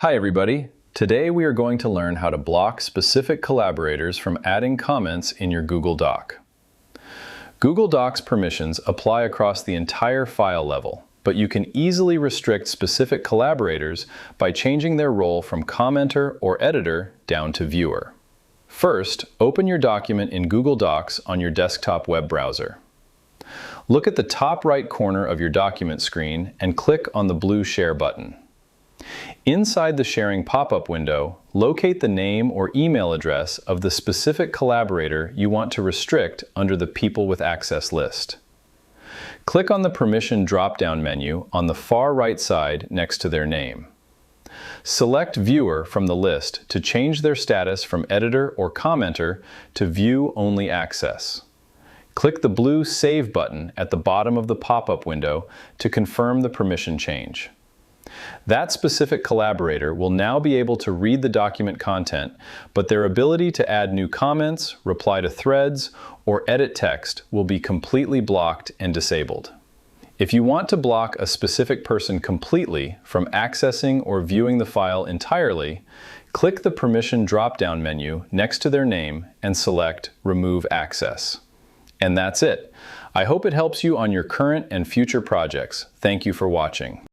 Hi everybody. Today we are going to learn how to block specific collaborators from adding comments in your Google Doc. Google Docs permissions apply across the entire file level, but you can easily restrict specific collaborators by changing their role from commenter or editor down to viewer. First, open your document in Google Docs on your desktop web browser. Look at the top right corner of your document screen and click on the blue Share button. Inside the sharing pop-up window, locate the name or email address of the specific collaborator you want to restrict under the People with Access list. Click on the Permission drop-down menu on the far right side next to their name. Select Viewer from the list to change their status from editor or commenter to View Only Access. Click the blue Save button at the bottom of the pop-up window to confirm the permission change. That specific collaborator will now be able to read the document content, but their ability to add new comments, reply to threads, or edit text will be completely blocked and disabled. If you want to block a specific person completely from accessing or viewing the file entirely, click the Permission drop-down menu next to their name and select Remove Access. And that's it. I hope it helps you on your current and future projects. Thank you for watching.